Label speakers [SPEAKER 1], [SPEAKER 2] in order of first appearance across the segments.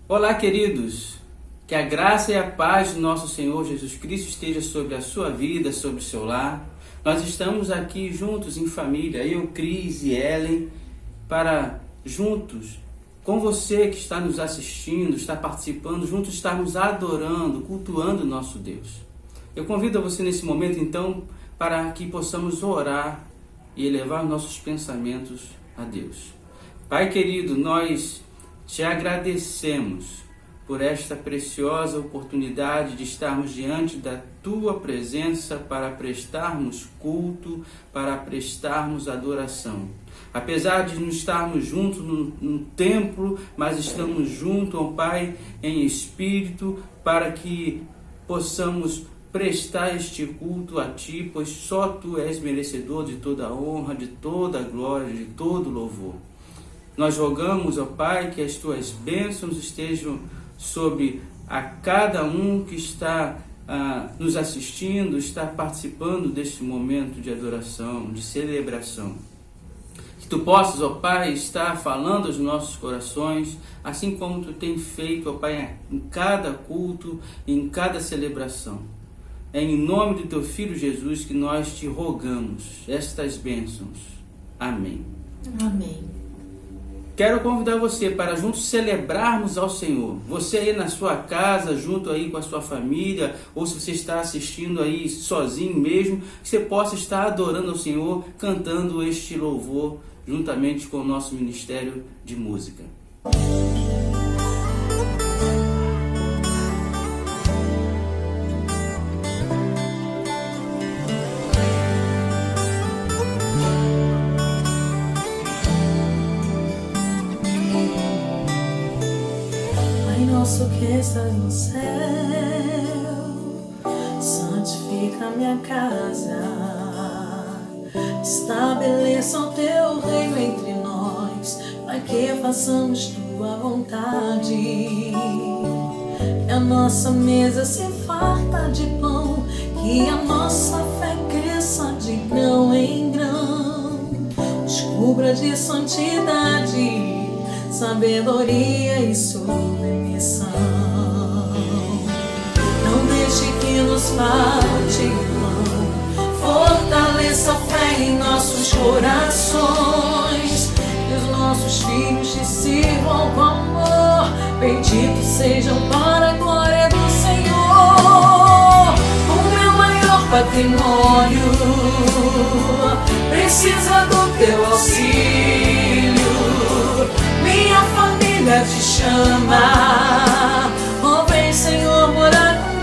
[SPEAKER 1] Olá, queridos! Que a graça e a paz do nosso Senhor Jesus Cristo esteja sobre a sua vida, sobre o seu lar. Nós estamos aqui juntos em família, eu, Cris e Ellen, para juntos, com você que está nos assistindo, está participando, juntos estarmos adorando, cultuando o nosso Deus. Eu convido a você nesse momento, então, para que possamos orar e elevar nossos pensamentos a Deus. Pai querido, nós te agradecemos por esta preciosa oportunidade de estarmos diante da Tua presença para prestarmos culto, para prestarmos adoração. Apesar de não estarmos juntos no templo, mas estamos juntos, ó Pai, em espírito, para que possamos prestar este culto a Ti, pois só Tu és merecedor de toda a honra, de toda a glória, de todo o louvor. Nós rogamos, ó Pai, que as Tuas bênçãos estejam sobre a cada um que está nos assistindo, está participando deste momento de adoração, de celebração. Que Tu possas, ó Pai, estar falando aos nossos corações, assim como Tu tem feito, ó Pai, em cada culto, em cada celebração. É em nome do Teu Filho Jesus que nós Te rogamos estas bênçãos. Amém.
[SPEAKER 2] Amém.
[SPEAKER 1] Quero convidar você para juntos celebrarmos ao Senhor. Você aí na sua casa, junto aí com a sua família, ou se você está assistindo aí sozinho mesmo, que você possa estar adorando ao Senhor, cantando este louvor juntamente com o nosso ministério de música.
[SPEAKER 2] Nosso que estás no céu, santifica minha casa, estabeleça o teu reino entre nós, para que façamos tua vontade. Que a nossa mesa se farta de pão, que a nossa fé cresça de grão em grão, nos cubra de santidade, sabedoria e submissão. Não deixe que nos falte irmão, fortaleça a fé em nossos corações, que os nossos filhos te sirvam com amor, benditos sejam para a glória do Senhor. O meu maior patrimônio precisa do teu auxílio. Minha família te chama, oh vem Senhor morar comigo.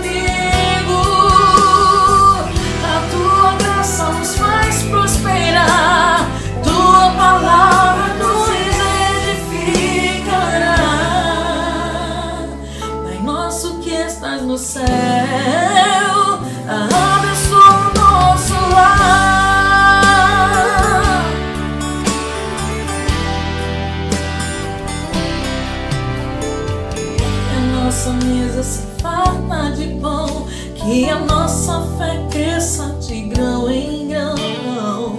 [SPEAKER 2] A tua graça nos faz prosperar, tua palavra nos edificará. Pai nosso que estás no céu, abençoa o nosso lar. Nossa mesa se farta de pão, que a nossa fé cresça de grão em grão,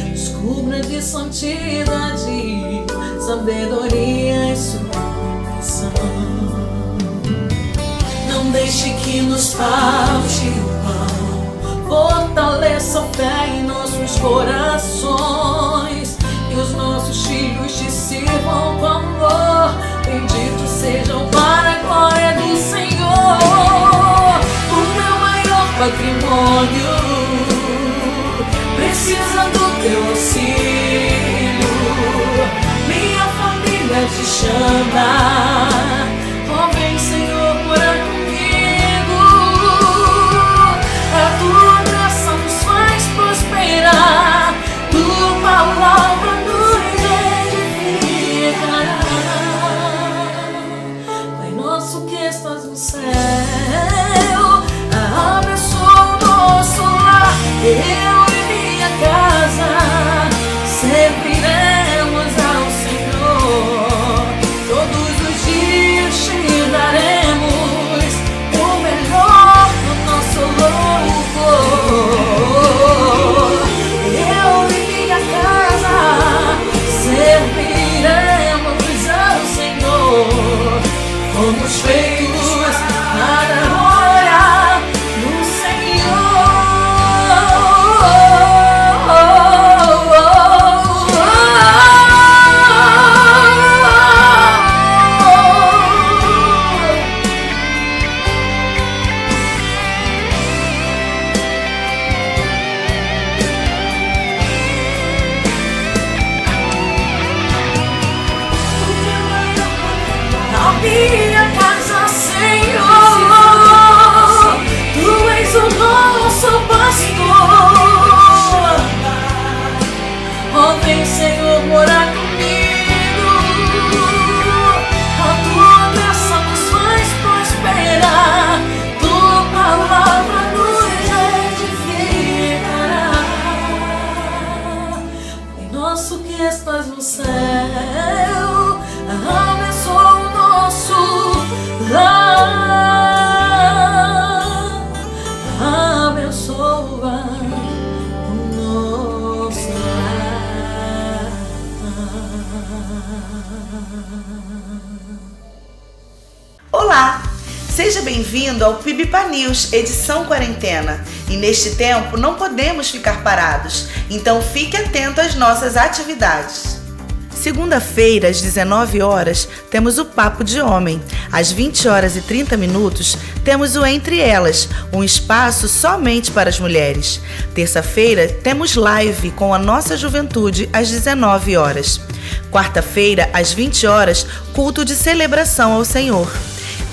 [SPEAKER 2] nos cubra de santidade, sabedoria e submissão. Não deixe que nos falte o pão, fortaleça a fé em nossos corações, que os nossos filhos te sirvam com amor, benditos sejam para a glória do Senhor. O meu maior patrimônio precisa do teu auxílio. Minha família te chama, oh vem Senhor morar comigo. A tua graça nos faz prosperar, tua palavra nos edificará. Nosso que estás no céu, abençoa o nosso lar. Eu e minha casa serviremos ao Senhor todos os dias.
[SPEAKER 3] bem-vindo ao PIBPA News, edição quarentena. E neste tempo não podemos ficar parados, então fique atento às nossas atividades. Segunda-feira, às 19 horas, temos o Papo de Homem. Às 20 horas e 30 minutos, temos o Entre Elas, um espaço somente para as mulheres. Terça-feira, temos live com a nossa juventude às 19 horas. Quarta-feira, às 20 horas, culto de celebração ao Senhor.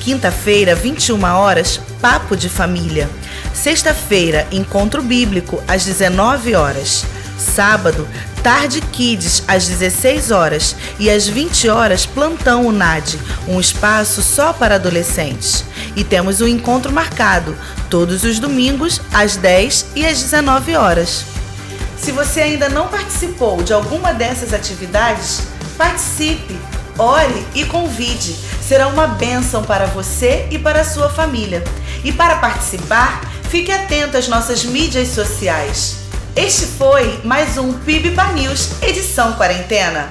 [SPEAKER 3] Quinta-feira, 21 horas, Papo de Família. Sexta-feira, encontro bíblico às 19 horas. Sábado, Tarde Kids às 16 horas e às 20 horas Plantão UNAD, um espaço só para adolescentes. E temos um encontro marcado todos os domingos às 10 e às 19 horas. Se você ainda não participou de alguma dessas atividades, participe, ore e convide. Será uma bênção para você e para a sua família. E para participar, fique atento às nossas mídias sociais. Este foi mais um PIBPA News, edição quarentena.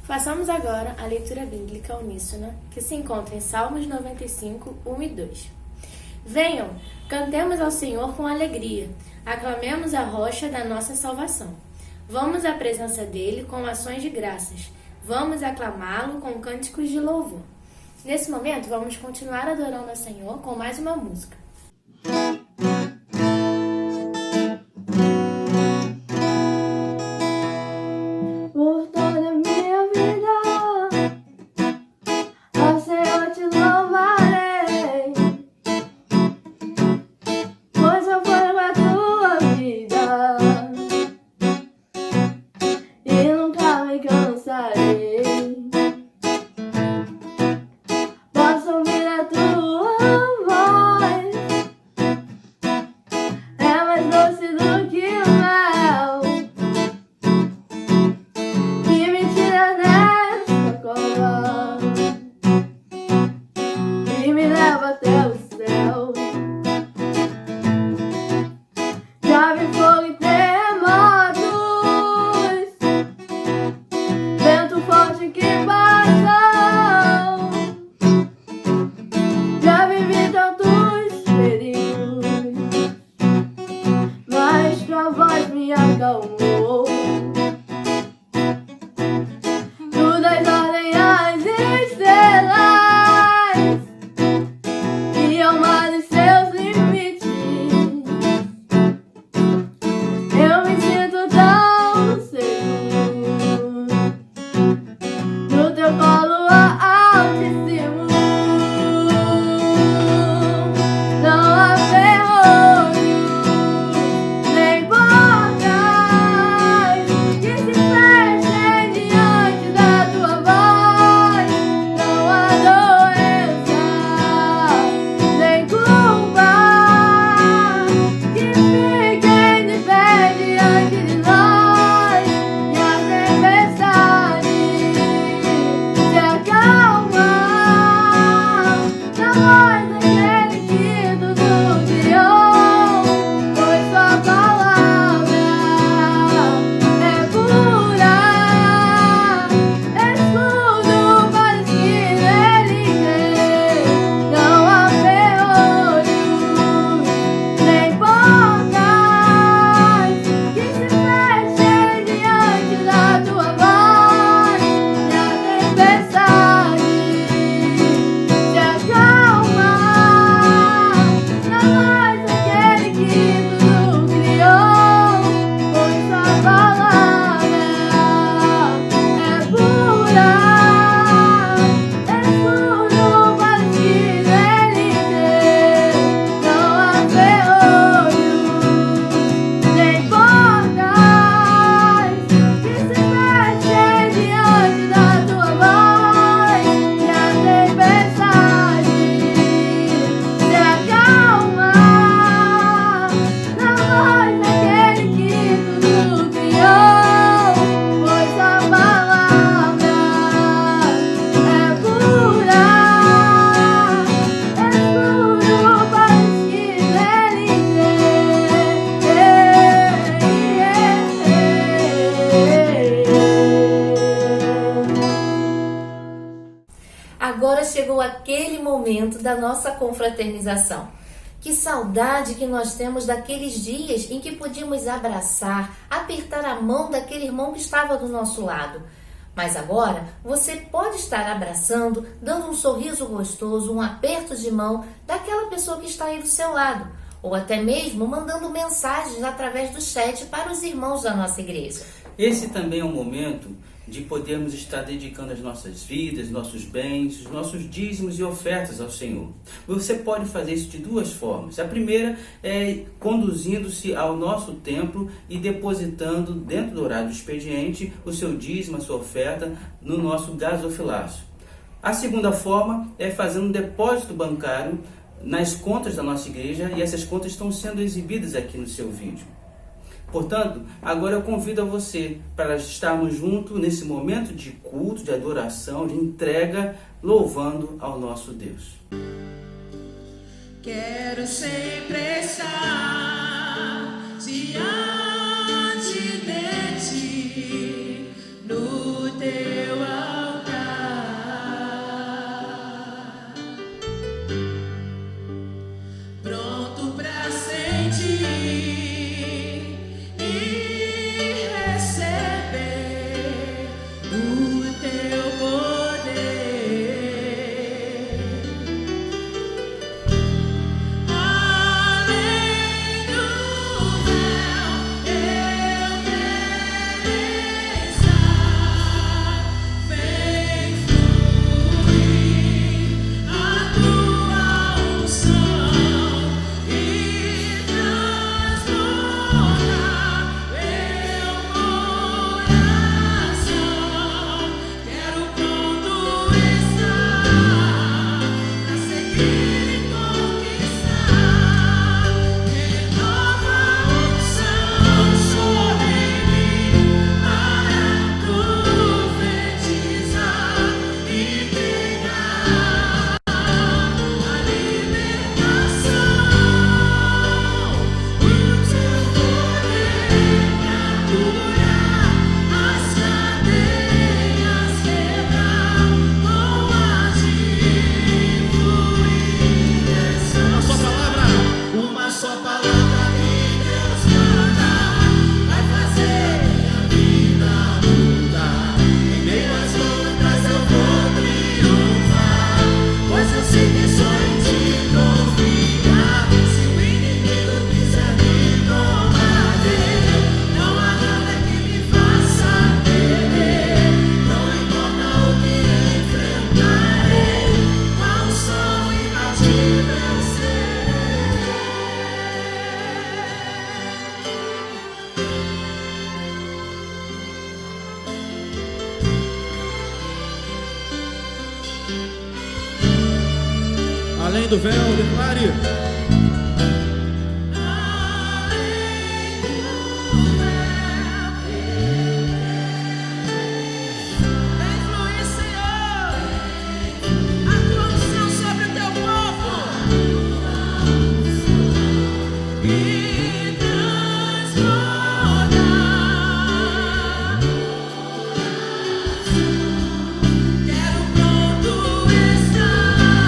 [SPEAKER 4] Façamos agora a leitura bíblica uníssona, que se encontra em Salmos 95, 1 e 2. Venham, cantemos ao Senhor com alegria, aclamemos a rocha da nossa salvação. Vamos à presença dele com ações de graças, vamos aclamá-lo com cânticos de louvor. Nesse momento, vamos continuar adorando ao Senhor com mais uma música.
[SPEAKER 5] chegou aquele momento da nossa confraternização. Que saudade que nós temos daqueles dias em que podíamos abraçar, apertar a mão daquele irmão que estava do nosso lado. Mas agora você pode estar abraçando, dando um sorriso gostoso, um aperto de mão daquela pessoa que está aí do seu lado, ou até mesmo mandando mensagens através do chat para os irmãos da nossa igreja.
[SPEAKER 1] Esse também é um momento de podermos estar dedicando as nossas vidas, nossos bens, os nossos dízimos e ofertas ao Senhor. Você pode fazer isso de duas formas. A primeira é conduzindo-se ao nosso templo e depositando dentro do horário do expediente o seu dízimo, a sua oferta no nosso gasofilácio. A segunda forma é fazendo um depósito bancário nas contas da nossa igreja, e essas contas estão sendo exibidas aqui no seu vídeo. Portanto, agora eu convido a você para estarmos juntos nesse momento de culto, de adoração, de entrega, louvando ao nosso Deus.
[SPEAKER 2] Quero sempre estar diante de ti, no teu altar, pronto para sentir
[SPEAKER 6] Além do véu, declare.
[SPEAKER 2] Quero pronto estar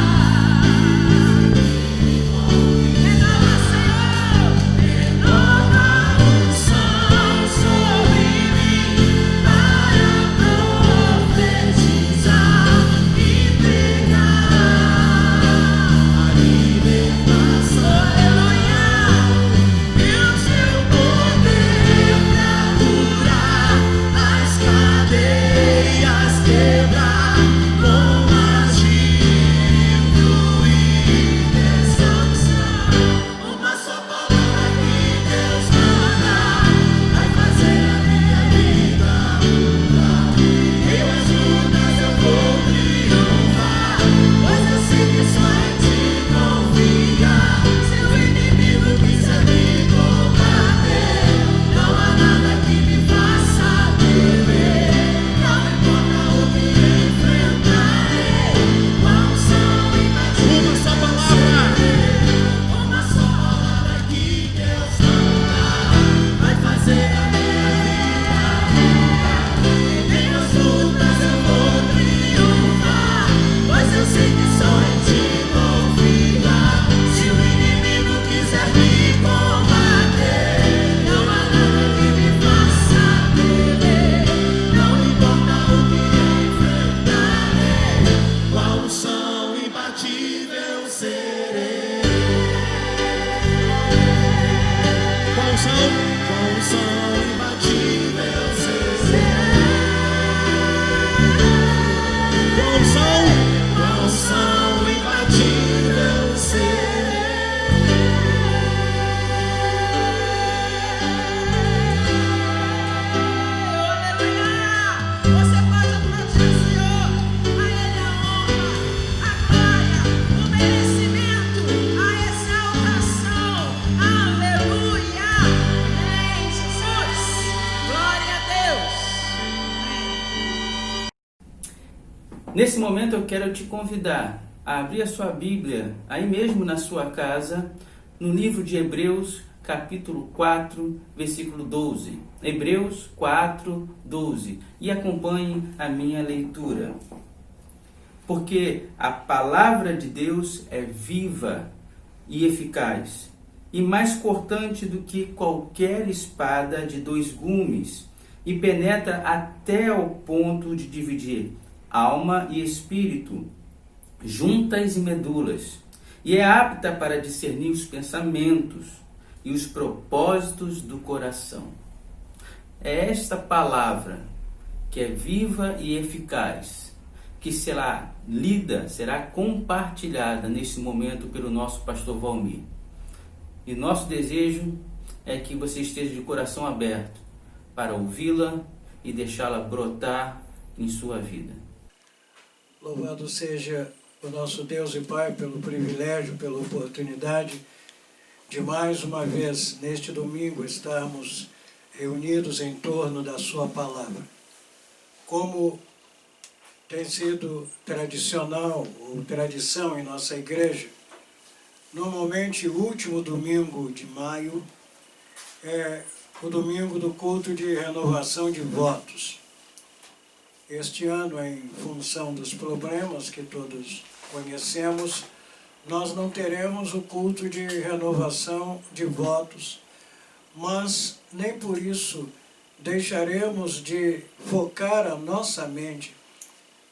[SPEAKER 1] Nesse momento eu quero te convidar a abrir a sua Bíblia, aí mesmo na sua casa, no livro de Hebreus, capítulo 4, versículo 12. Hebreus 4, 12. E acompanhe a minha leitura. Porque a palavra de Deus é viva e eficaz, e mais cortante do que qualquer espada de 2 gumes, e penetra até ao ponto de dividir alma e espírito, juntas e medulas, e é apta para discernir os pensamentos e os propósitos do coração. É esta palavra que é viva e eficaz, que será lida, será compartilhada nesse momento pelo nosso pastor Valmir. E nosso desejo é que você esteja de coração aberto para ouvi-la e deixá-la brotar em sua vida.
[SPEAKER 7] Louvado seja o nosso Deus e Pai pelo privilégio, pela oportunidade de mais uma vez, neste domingo, estarmos reunidos em torno da sua palavra. Como tem sido tradicional ou tradição em nossa igreja, normalmente o último domingo de maio é o domingo do culto de renovação de votos. Este ano, em função dos problemas que todos conhecemos, nós não teremos o culto de renovação de votos, mas nem por isso deixaremos de focar a nossa mente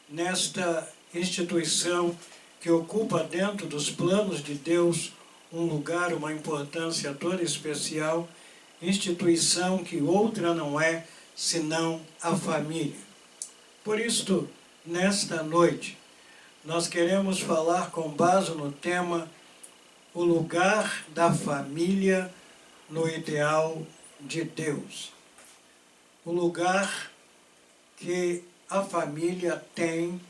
[SPEAKER 7] nesta instituição que ocupa dentro dos planos de Deus um lugar, uma importância toda especial, instituição que outra não é senão a família. Por isto, nesta noite, nós queremos falar com base no tema o lugar da família no ideal de Deus. O lugar que a família tem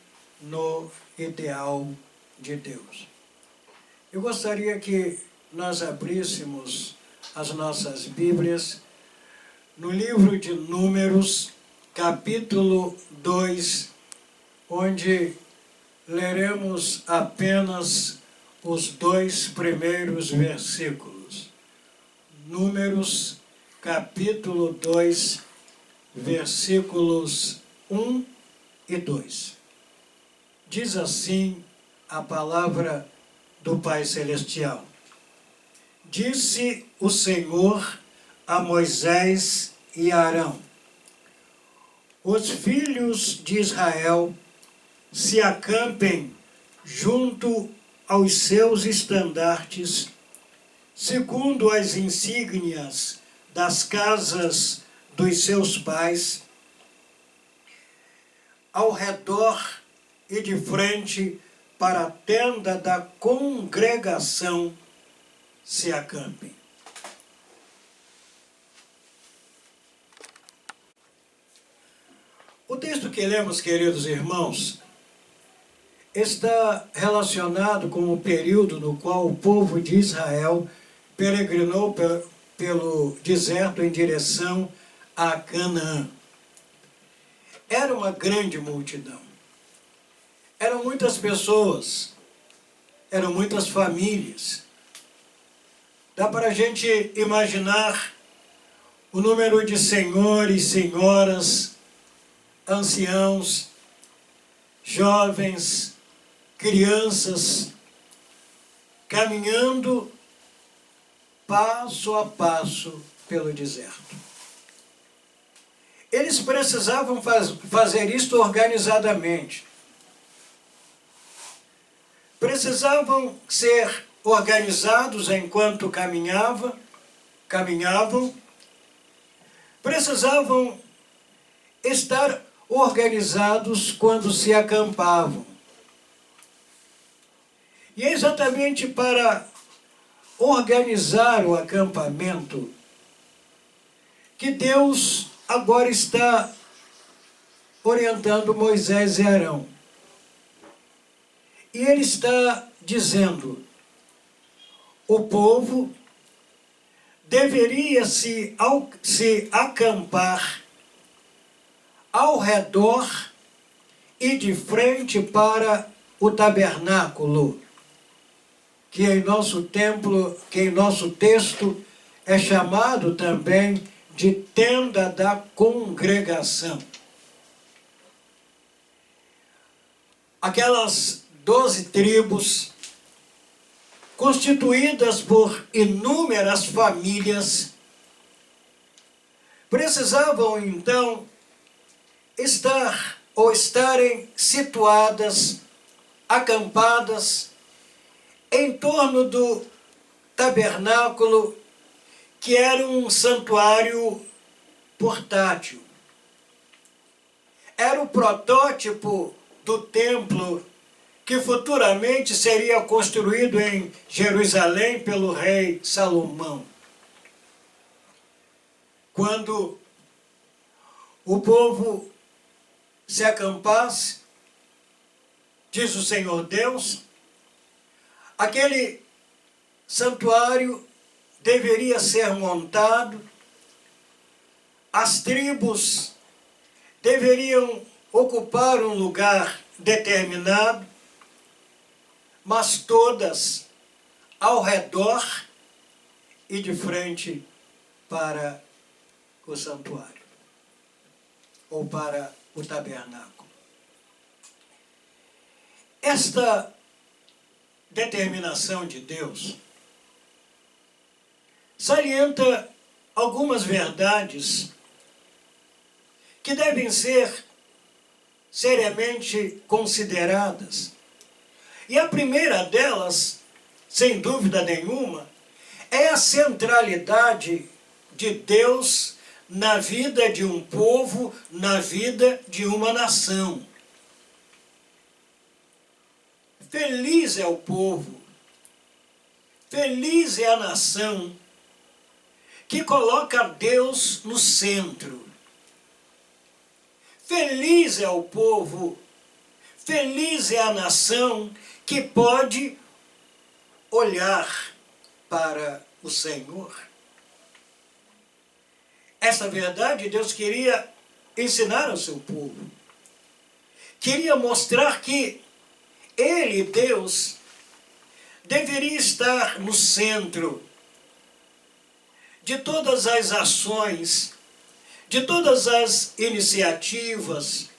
[SPEAKER 7] no ideal de Deus. Eu gostaria que nós abríssemos as nossas Bíblias no livro de Números, capítulo 2, onde leremos apenas os 2 primeiros versículos. Números, capítulo 2, versículos 1 e 2. Diz assim a palavra do Pai Celestial. Disse o Senhor a Moisés e a Arão: os filhos de Israel se acampem junto aos seus estandartes, segundo as insígnias das casas dos seus pais, ao redor e de frente para a tenda da congregação se acampem. O texto que lemos, queridos irmãos, está relacionado com o período no qual o povo de Israel peregrinou pelo deserto em direção a Canaã. Era uma grande multidão. Eram muitas pessoas, eram muitas famílias. Dá para a gente imaginar o número de senhores, senhoras, anciãos, jovens, crianças, caminhando passo a passo pelo deserto. Eles precisavam fazer isto organizadamente. Precisavam ser organizados enquanto caminhavam, precisavam estar organizados quando se acampavam. E é exatamente para organizar o acampamento que Deus agora está orientando Moisés e Arão. E ele está dizendo: o povo deveria se acampar ao redor e de frente para o tabernáculo, que em nosso texto é chamado também de tenda da congregação. Aquelas 12 tribos, constituídas por inúmeras famílias, precisavam então estarem situadas, acampadas, em torno do tabernáculo, que era um santuário portátil. Era o protótipo do templo que futuramente seria construído em Jerusalém pelo rei Salomão. Quando o povo se acampasse, diz o Senhor Deus, aquele santuário deveria ser montado, as tribos deveriam ocupar um lugar determinado, mas todas ao redor e de frente para o santuário, ou para o tabernáculo. Esta determinação de Deus salienta algumas verdades que devem ser seriamente consideradas. E a primeira delas, sem dúvida nenhuma, é a centralidade de Deus na vida de um povo, na vida de uma nação. Feliz é o povo, feliz é a nação que coloca Deus no centro. Feliz é o povo, feliz é a nação que pode olhar para o Senhor. Essa verdade Deus queria ensinar ao seu povo. Queria mostrar que Ele, Deus, deveria estar no centro de todas as ações, de todas as iniciativas.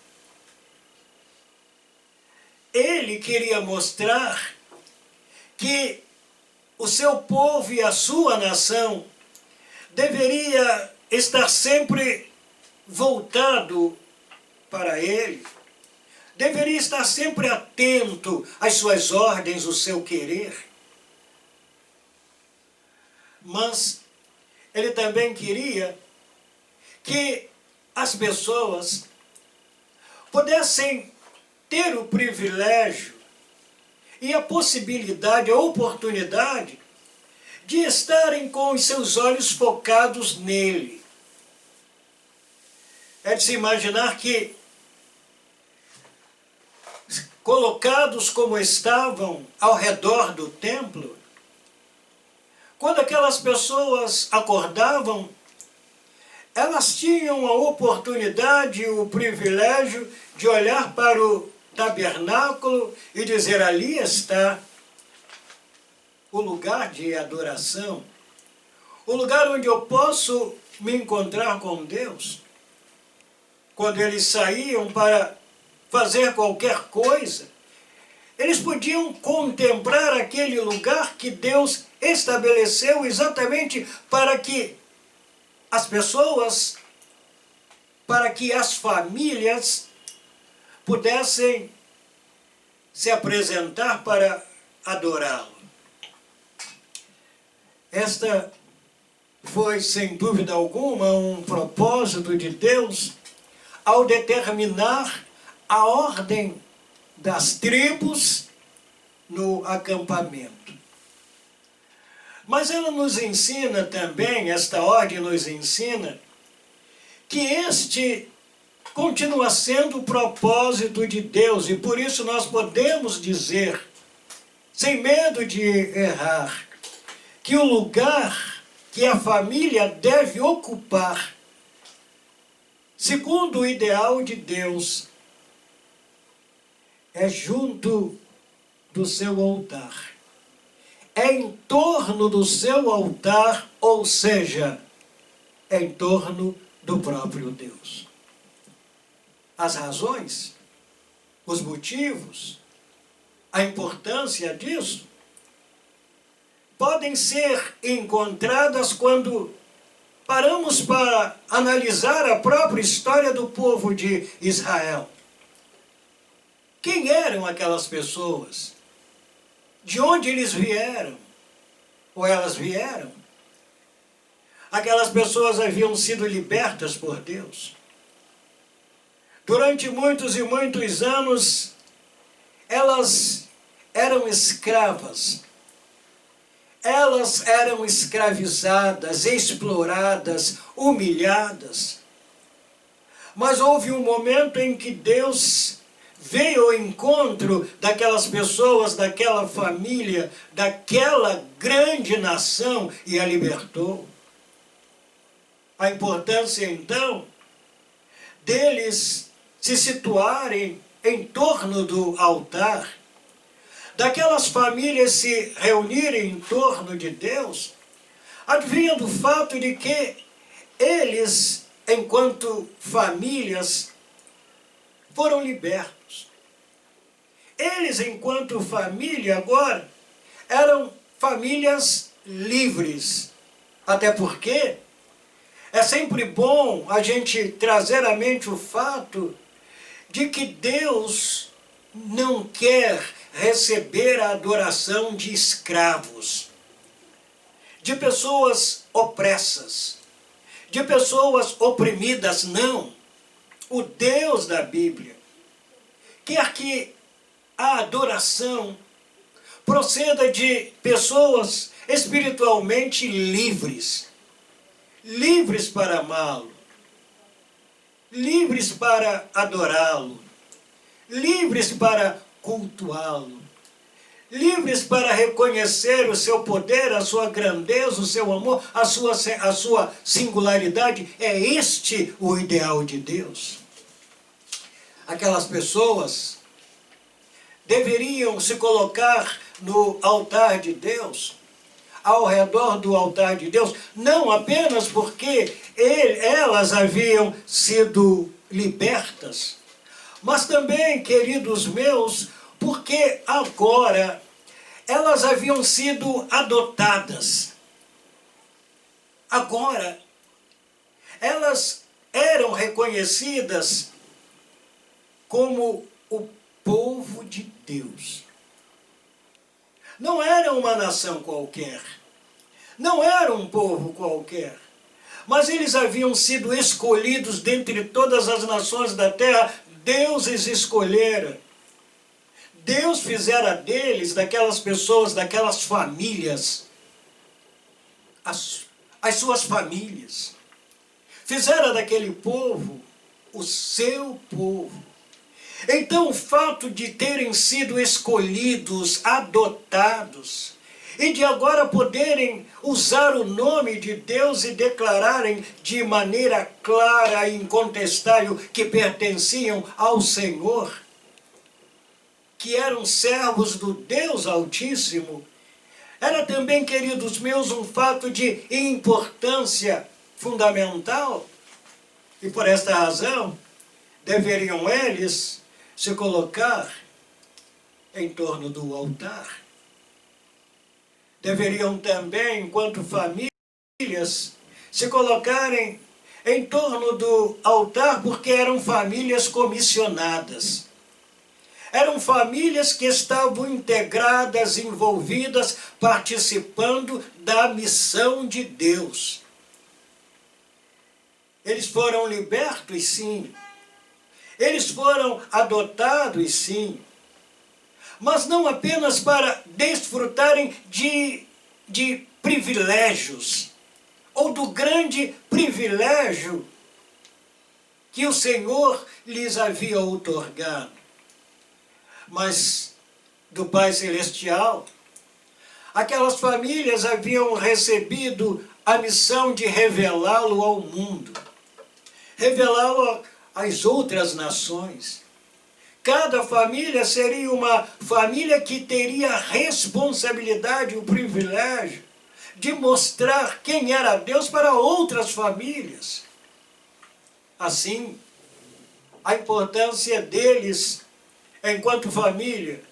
[SPEAKER 7] Ele queria mostrar que o seu povo e a sua nação deveria estar sempre voltado para Ele, deveria estar sempre atento às suas ordens, o seu querer. Mas Ele também queria que as pessoas pudessem ter o privilégio e a possibilidade, a oportunidade de estarem com os seus olhos focados nele. É de se imaginar que, colocados como estavam ao redor do templo, quando aquelas pessoas acordavam, elas tinham a oportunidade, o privilégio de olhar para o tabernáculo e dizer: ali está o lugar de adoração, o lugar onde eu posso me encontrar com Deus. Quando eles saíam para fazer qualquer coisa, eles podiam contemplar aquele lugar que Deus estabeleceu exatamente para que as pessoas, para que as famílias pudessem se apresentar para adorá-lo. Esta foi, sem dúvida alguma, um propósito de Deus ao determinar a ordem das tribos no acampamento. Mas ela nos ensina também, esta ordem nos ensina, que este continua sendo o propósito de Deus, e por isso nós podemos dizer, sem medo de errar, que o lugar que a família deve ocupar, segundo o ideal de Deus, é junto do seu altar. É em torno do seu altar, ou seja, é em torno do próprio Deus. As razões, os motivos, a importância disso podem ser encontradas quando paramos para analisar a própria história do povo de Israel. Quem eram aquelas pessoas? De onde eles vieram? Ou elas vieram? Aquelas pessoas haviam sido libertas por Deus. Durante muitos e muitos anos, elas eram escravas. Elas eram escravizadas, exploradas, humilhadas. Mas houve um momento em que Deus veio ao encontro daquelas pessoas, daquela família, daquela grande nação e a libertou. A importância, então, deles se situarem em torno do altar, daquelas famílias se reunirem em torno de Deus, advinha do fato de que eles, enquanto famílias, foram libertos. Eles, enquanto família, agora, eram famílias livres. Até porque é sempre bom a gente trazer à mente o fato de que Deus não quer receber a adoração de escravos, de pessoas opressas, de pessoas oprimidas, não. O Deus da Bíblia quer que a adoração proceda de pessoas espiritualmente livres, livres para amá-lo, livres para adorá-lo, livres para cultuá-lo, livres para reconhecer o seu poder, a sua grandeza, o seu amor, a sua singularidade. É este o ideal de Deus. Aquelas pessoas deveriam se colocar no altar de Deus, ao redor do altar de Deus, não apenas porque elas haviam sido libertas, mas também, queridos meus, porque agora elas haviam sido adotadas. Agora, elas eram reconhecidas como o povo de Deus. Não era uma nação qualquer, não era um povo qualquer, mas eles haviam sido escolhidos dentre todas as nações da terra. Deus os escolhera. Deus fizera deles, daquelas pessoas, daquelas famílias, as suas famílias. Fizera daquele povo o seu povo. Então, o fato de terem sido escolhidos, adotados, e de agora poderem usar o nome de Deus e declararem de maneira clara e incontestável que pertenciam ao Senhor, que eram servos do Deus Altíssimo, era também, queridos meus, um fato de importância fundamental. E por esta razão, deveriam eles se colocar em torno do altar. Deveriam também, enquanto famílias, se colocarem em torno do altar, porque eram famílias comissionadas. Eram famílias que estavam integradas, envolvidas, participando da missão de Deus. Eles foram libertos, sim. Eles foram adotados, sim. Mas não apenas para desfrutarem de privilégios, ou do grande privilégio que o Senhor lhes havia outorgado, mas do Pai Celestial. Aquelas famílias haviam recebido a missão de revelá-lo ao mundo, revelá-lo às outras nações. Cada família seria uma família que teria a responsabilidade, o privilégio de mostrar quem era Deus para outras famílias. Assim, a importância deles, enquanto família,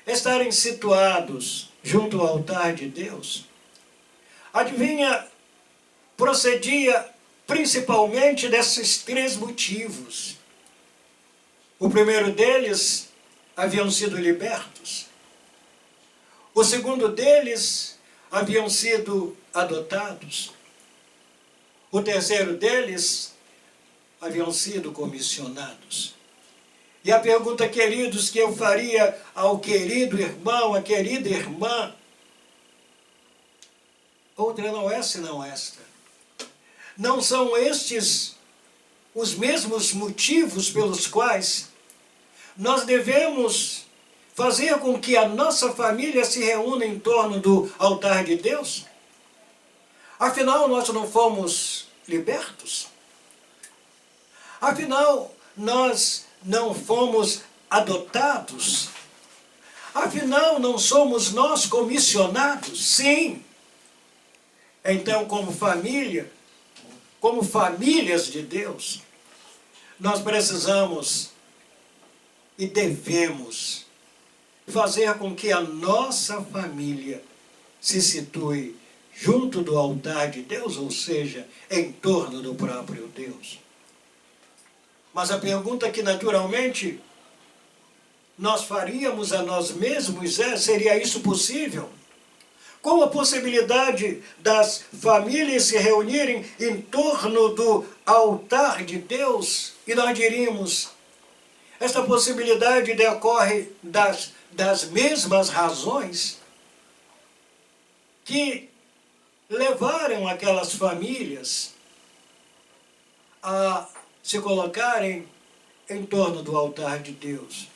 [SPEAKER 7] estarem situados junto ao altar de Deus, adivinha, procedia principalmente desses 3 motivos. O primeiro deles, haviam sido libertos. O segundo deles, haviam sido adotados. O terceiro deles, haviam sido comissionados. E a pergunta, queridos, que eu faria ao querido irmão, à querida irmã, outra não é senão esta. Não são estes os mesmos motivos pelos quais nós devemos fazer com que a nossa família se reúna em torno do altar de Deus? Afinal, nós não fomos libertos? Afinal, nós não fomos adotados? Afinal, não somos nós comissionados? Sim. Então, como família, como famílias de Deus, nós precisamos e devemos fazer com que a nossa família se situe junto do altar de Deus, ou seja, em torno do próprio Deus. Mas a pergunta que naturalmente nós faríamos a nós mesmos é: seria isso possível? Qual a possibilidade das famílias se reunirem em torno do altar de Deus? E nós diríamos, esta possibilidade decorre das mesmas razões que levaram aquelas famílias a se colocarem em torno do altar de Deus.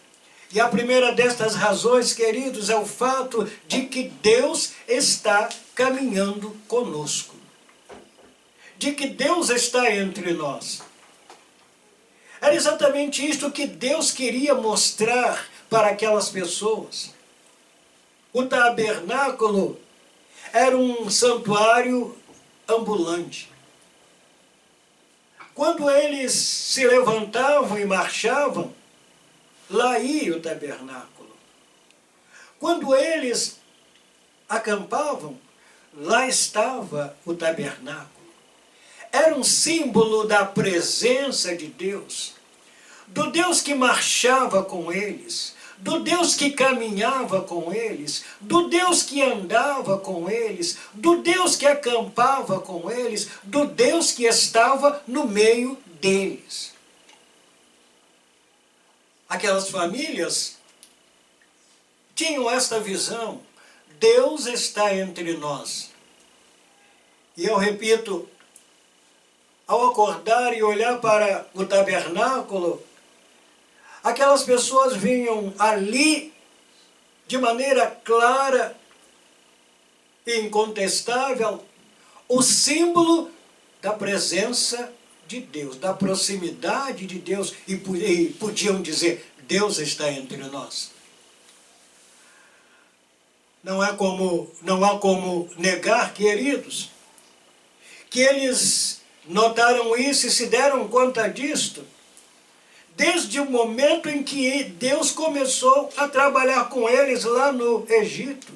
[SPEAKER 7] E a primeira destas razões, queridos, é o fato de que Deus está caminhando conosco. De que Deus está entre nós. Era exatamente isto que Deus queria mostrar para aquelas pessoas. O tabernáculo era um santuário ambulante. Quando eles se levantavam e marchavam, lá ia o tabernáculo. Quando eles acampavam, lá estava o tabernáculo. Era um símbolo da presença de Deus, do Deus que marchava com eles, do Deus que caminhava com eles, do Deus que andava com eles, do Deus que acampava com eles, do Deus que estava no meio deles. Aquelas famílias tinham esta visão: Deus está entre nós. E eu repito, ao acordar e olhar para o tabernáculo, aquelas pessoas vinham ali de maneira clara e incontestável o símbolo da presença de Deus, da proximidade de Deus, e podiam dizer: Deus está entre nós. Não há como negar, queridos, que eles notaram isso e se deram conta disto desde o momento em que Deus começou a trabalhar com eles lá no Egito.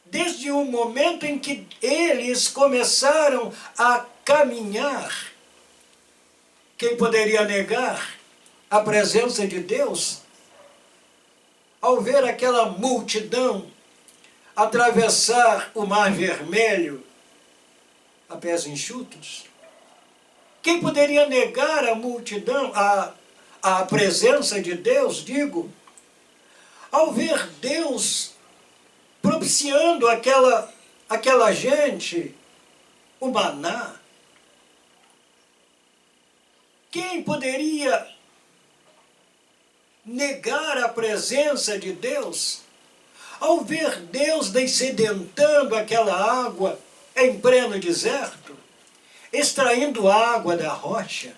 [SPEAKER 7] Desde o momento em que eles começaram a caminhar. Quem poderia negar a presença de Deus ao ver aquela multidão atravessar o Mar Vermelho a pés enxutos? Quem poderia negar a multidão, a presença de Deus, digo, ao ver Deus propiciando aquela gente o maná? Quem poderia negar a presença de Deus ao ver Deus descedentando aquela água em pleno deserto, extraindo água da rocha?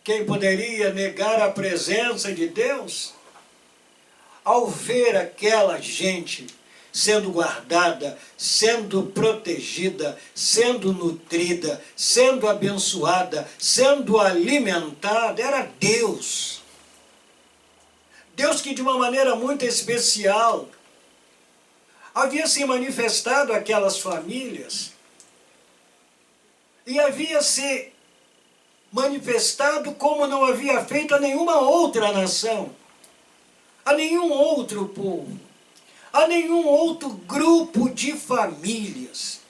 [SPEAKER 7] Quem poderia negar a presença de Deus ao ver aquela gente sendo guardada, sendo protegida, sendo nutrida, sendo abençoada, sendo alimentada? Era Deus. Deus que de uma maneira muito especial havia se manifestado àquelas famílias e havia se manifestado como não havia feito a nenhuma outra nação, a nenhum outro povo, a nenhum outro grupo de famílias.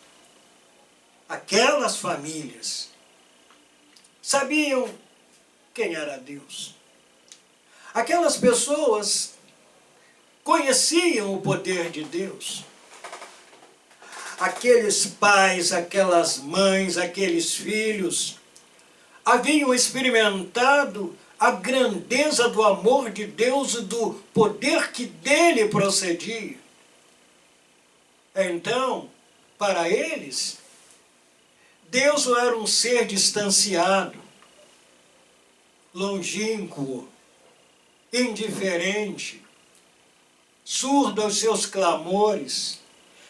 [SPEAKER 7] Aquelas famílias sabiam quem era Deus. Aquelas pessoas conheciam o poder de Deus. Aqueles pais, aquelas mães, aqueles filhos haviam experimentado a grandeza do amor de Deus e do poder que dele procedia. Então, para eles, Deus não era um ser distanciado, longínquo, indiferente, surdo aos seus clamores,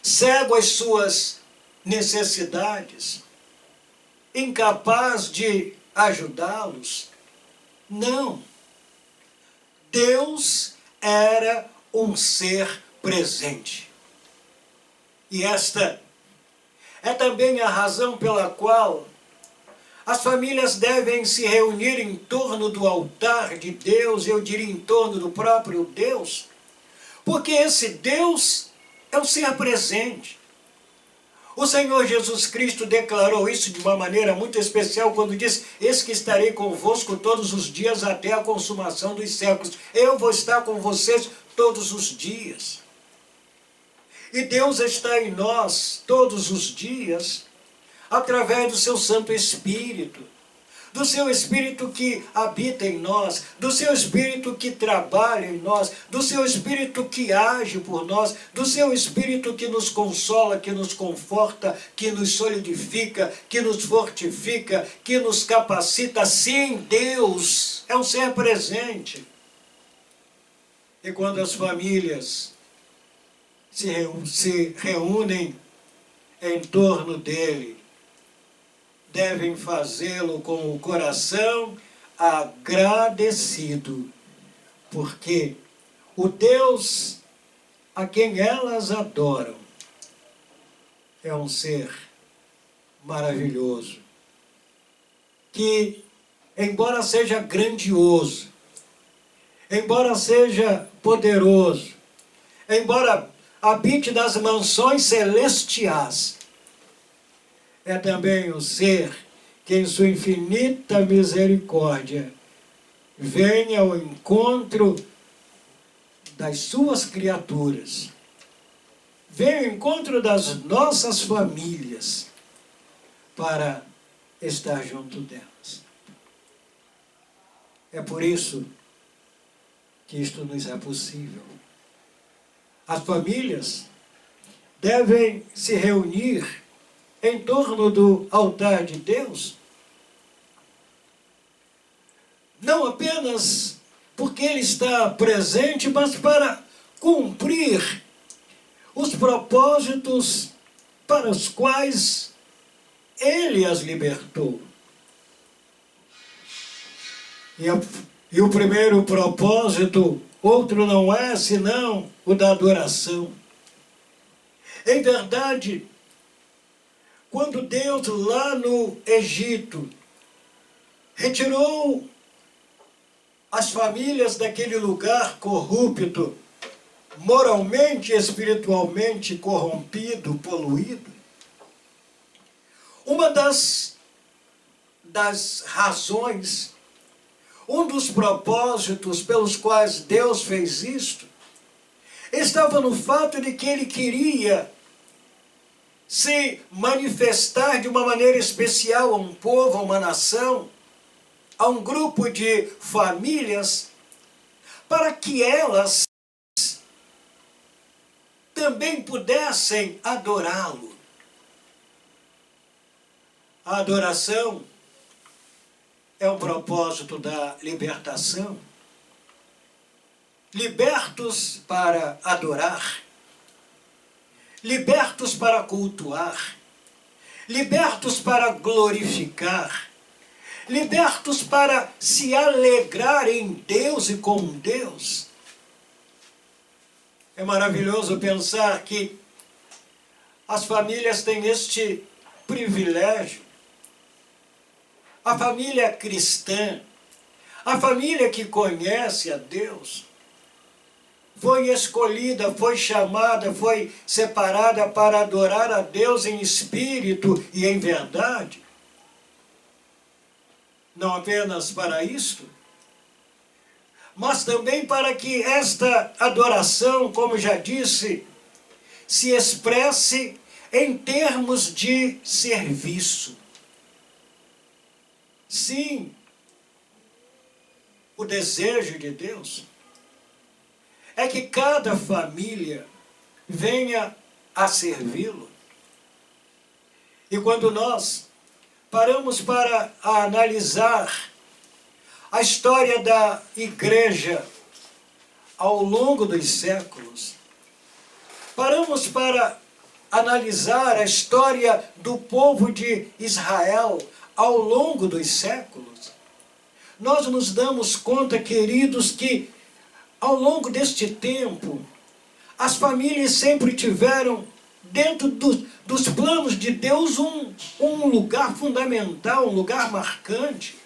[SPEAKER 7] cego às suas necessidades, incapaz de ajudá-los. Não. Deus era um ser presente. E esta é também a razão pela qual as famílias devem se reunir em torno do altar de Deus, eu diria em torno do próprio Deus, porque esse Deus é um ser presente. O Senhor Jesus Cristo declarou isso de uma maneira muito especial quando disse: eis que estarei convosco todos os dias até a consumação dos séculos. Eu vou estar com vocês todos os dias. E Deus está em nós todos os dias através do seu Santo Espírito, do seu Espírito que habita em nós, do seu Espírito que trabalha em nós, do seu Espírito que age por nós, do seu Espírito que nos consola, que nos conforta, que nos solidifica, que nos fortifica, que nos capacita. Sim, Deus é um ser presente. E quando as famílias se reúnem em torno dele, devem fazê-lo com o coração agradecido, porque o Deus a quem elas adoram é um ser maravilhoso, que, embora seja grandioso, embora seja poderoso, embora habite nas mansões celestiais, é também um ser que em sua infinita misericórdia vem ao encontro das suas criaturas, vem ao encontro das nossas famílias para estar junto delas. É por isso que isto nos é possível. As famílias devem se reunir em torno do altar de Deus, não apenas porque Ele está presente, mas para cumprir os propósitos para os quais Ele as libertou. E o primeiro propósito, outro não é senão o da adoração. Em verdade, quando Deus lá no Egito retirou as famílias daquele lugar corrupto, moralmente e espiritualmente corrompido, poluído, Uma das razões, um dos propósitos pelos quais Deus fez isto, estava no fato de que Ele queria se manifestar de uma maneira especial a um povo, a uma nação, a um grupo de famílias, para que elas também pudessem adorá-lo. A adoração é um propósito da libertação. Libertos para adorar, libertos para cultuar, libertos para glorificar, libertos para se alegrar em Deus e com Deus. É maravilhoso pensar que as famílias têm este privilégio. A família cristã, a família que conhece a Deus, foi escolhida, foi chamada, foi separada para adorar a Deus em espírito e em verdade. Não apenas para isto, mas também para que esta adoração, como já disse, se expresse em termos de serviço. Sim, o desejo de Deus é que cada família venha a servi-lo. E quando nós paramos para analisar a história da igreja ao longo dos séculos, paramos para analisar a história do povo de Israel ao longo dos séculos, nós nos damos conta, queridos, que ao longo deste tempo, as famílias sempre tiveram, dentro dos planos de Deus, um lugar fundamental, um lugar marcante,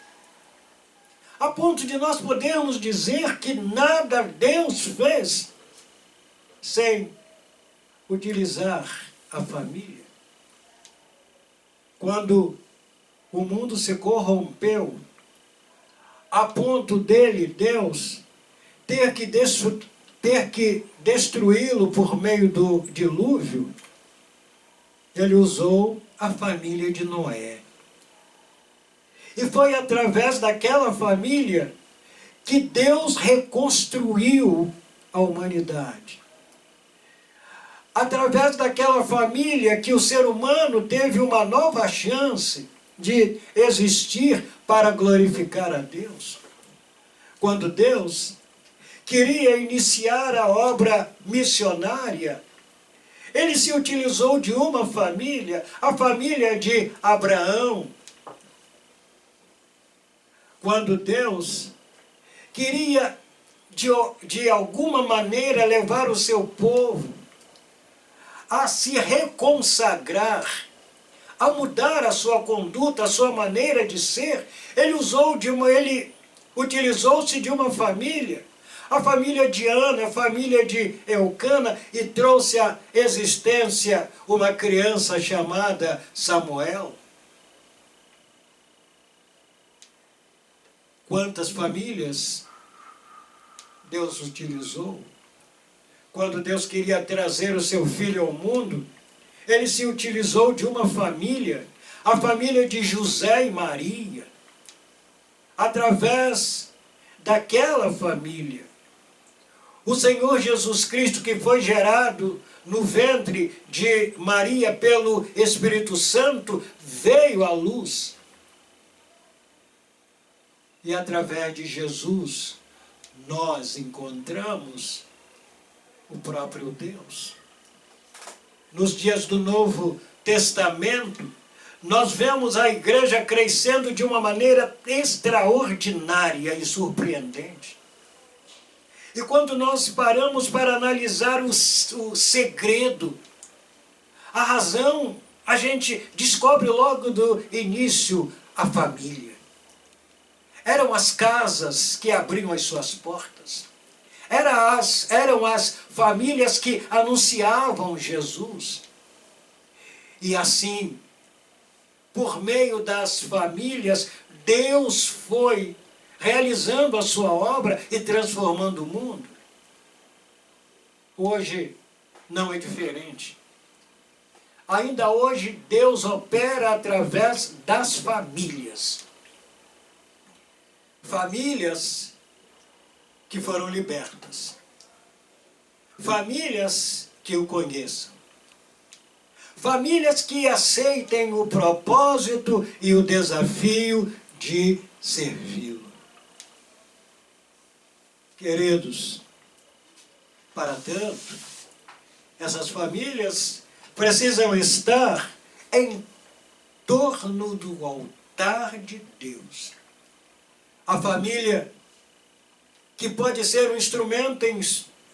[SPEAKER 7] a ponto de nós podermos dizer que nada Deus fez sem utilizar a família. Quando o mundo se corrompeu, a ponto dele, Deus, ter que destruí-lo por meio do dilúvio, ele usou a família de Noé. E foi através daquela família que Deus reconstruiu a humanidade. Através daquela família que o ser humano teve uma nova chance de existir para glorificar a Deus. Quando Deus queria iniciar a obra missionária, ele se utilizou de uma família, a família de Abraão. Quando Deus queria, de alguma maneira, levar o seu povo a se reconsagrar, a mudar a sua conduta, a sua maneira de ser, ele utilizou-se de uma família, a família de Ana, a família de Eucana, e trouxe à existência uma criança chamada Samuel. Quantas famílias Deus utilizou? Quando Deus queria trazer o seu filho ao mundo, ele se utilizou de uma família, a família de José e Maria. Através daquela família, o Senhor Jesus Cristo, que foi gerado no ventre de Maria pelo Espírito Santo, veio à luz. E através de Jesus, nós encontramos o próprio Deus. Nos dias do Novo Testamento, nós vemos a igreja crescendo de uma maneira extraordinária e surpreendente. E quando nós paramos para analisar o segredo, a razão, a gente descobre logo do início a família. Eram as casas que abriam as suas portas. Eram as famílias que anunciavam Jesus. E assim, por meio das famílias, Deus foi realizando a sua obra e transformando o mundo. Hoje não é diferente. Ainda hoje Deus opera através das famílias. Famílias que foram libertas. Famílias que o conheçam. Famílias que aceitem o propósito e o desafio de servi-lo. Queridos, para tanto, essas famílias precisam estar em torno do altar de Deus. A família que pode ser um instrumento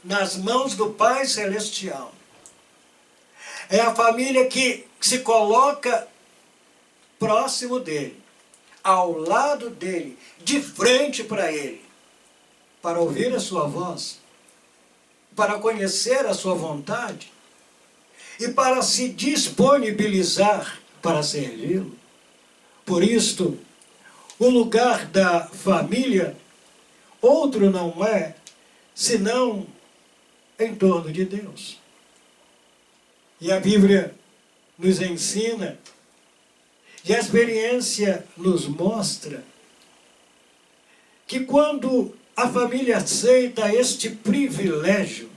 [SPEAKER 7] nas mãos do Pai Celestial. É a família que se coloca próximo dele, ao lado dele, de frente para ele, para ouvir a sua voz, para conhecer a sua vontade e para se disponibilizar para servi-lo. Por isto, o lugar da família, outro não é, senão em torno de Deus. E a Bíblia nos ensina, e a experiência nos mostra, que quando a família aceita este privilégio,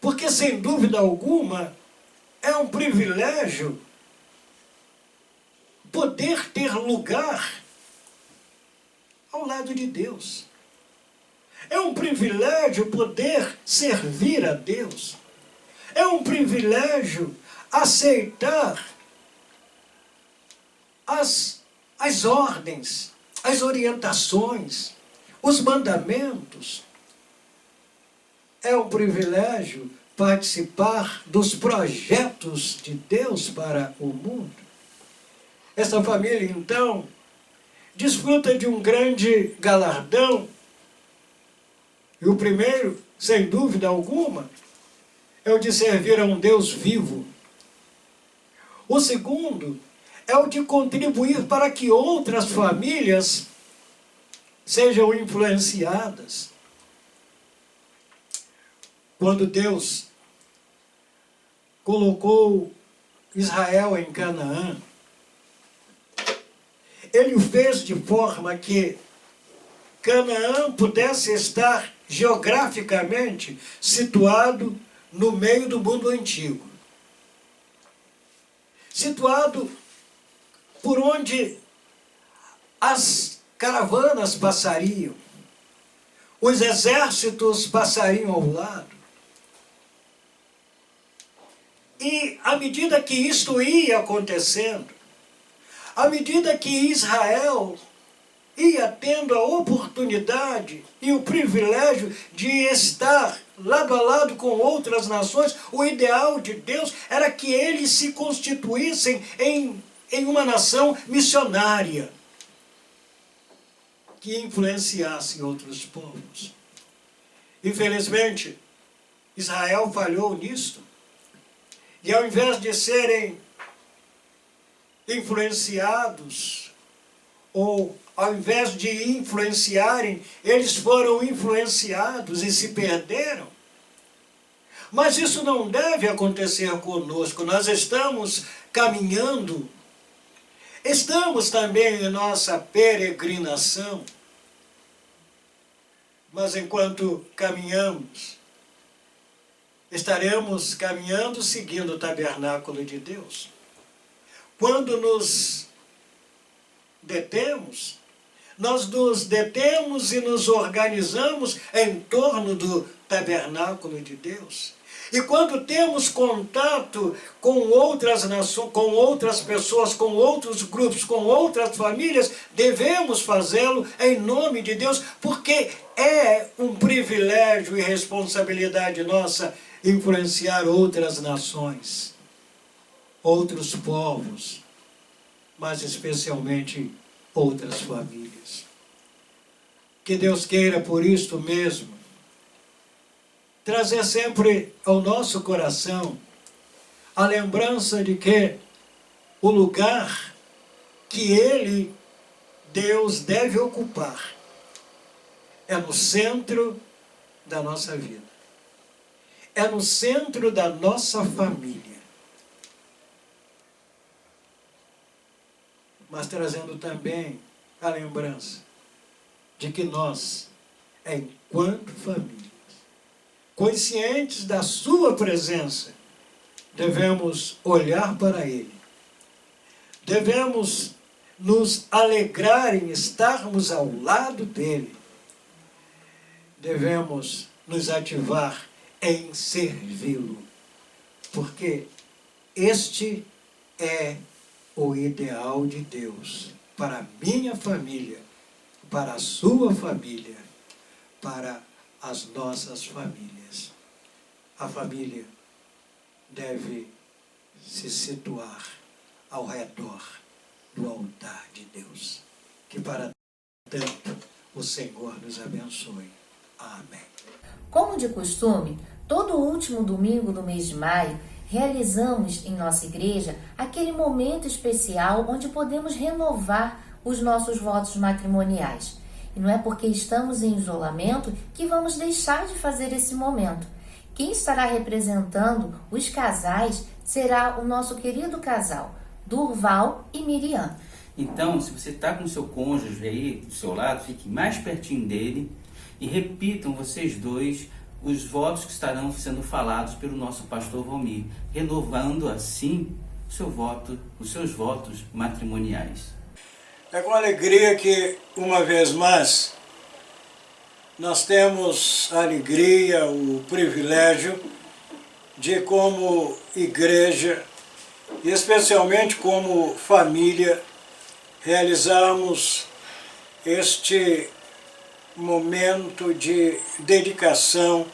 [SPEAKER 7] porque sem dúvida alguma é um privilégio poder ter lugar ao lado de Deus. É um privilégio poder servir a Deus. É um privilégio aceitar as ordens, as orientações, os mandamentos. É um privilégio participar dos projetos de Deus para o mundo. Essa família, então, desfruta de um grande galardão. E o primeiro, sem dúvida alguma, é o de servir a um Deus vivo. O segundo é o de contribuir para que outras famílias sejam influenciadas. Quando Deus colocou Israel em Canaã, Ele o fez de forma que Canaã pudesse estar geograficamente situado no meio do mundo antigo. Situado por onde as caravanas passariam, os exércitos passariam ao lado. E à medida que isto ia acontecendo, à medida que Israel ia tendo a oportunidade e o privilégio de estar lado a lado com outras nações, o ideal de Deus era que eles se constituíssem em uma nação missionária, que influenciasse outros povos. Infelizmente, Israel falhou nisto, e ao invés de serem influenciados, ou ao invés de influenciarem, eles foram influenciados e se perderam. Mas isso não deve acontecer conosco. Nós estamos caminhando, estamos também em nossa peregrinação, mas enquanto caminhamos, estaremos caminhando seguindo o tabernáculo de Deus. Quando nos detemos, nós nos detemos e nos organizamos em torno do tabernáculo de Deus. E quando temos contato com outras nações, com outras pessoas, com outros grupos, com outras famílias, devemos fazê-lo em nome de Deus, porque é um privilégio e responsabilidade nossa influenciar outras nações, outros povos, mas especialmente outras famílias. Que Deus queira, por isto mesmo, trazer sempre ao nosso coração a lembrança de que o lugar que ele, Deus, deve ocupar. É no centro da nossa vida. É no centro da nossa família. Mas trazendo também a lembrança de que nós, enquanto família, conscientes da sua presença, devemos olhar para ele. Devemos nos alegrar em estarmos ao lado dele. Devemos nos ativar em servi-lo, porque este é o ideal de Deus para a minha família, para a sua família, para as nossas famílias. A família deve se situar ao redor do altar de Deus. Que para tanto o Senhor nos abençoe. Amém.
[SPEAKER 5] Como de costume, todo último domingo do mês de maio, realizamos em nossa igreja aquele momento especial onde podemos renovar os nossos votos matrimoniais. E não é porque estamos em isolamento que vamos deixar de fazer esse momento. Quem estará representando os casais será o nosso querido casal, Durval e Miriam.
[SPEAKER 1] Então, se você está com o seu cônjuge aí do seu lado, fique mais pertinho dele e repitam vocês dois os votos que estarão sendo falados pelo nosso pastor Valmir, renovando assim o seu voto, os seus votos matrimoniais.
[SPEAKER 7] É com alegria que, uma vez mais, nós temos a alegria, o privilégio de, como igreja, e especialmente como família, realizarmos este momento de dedicação,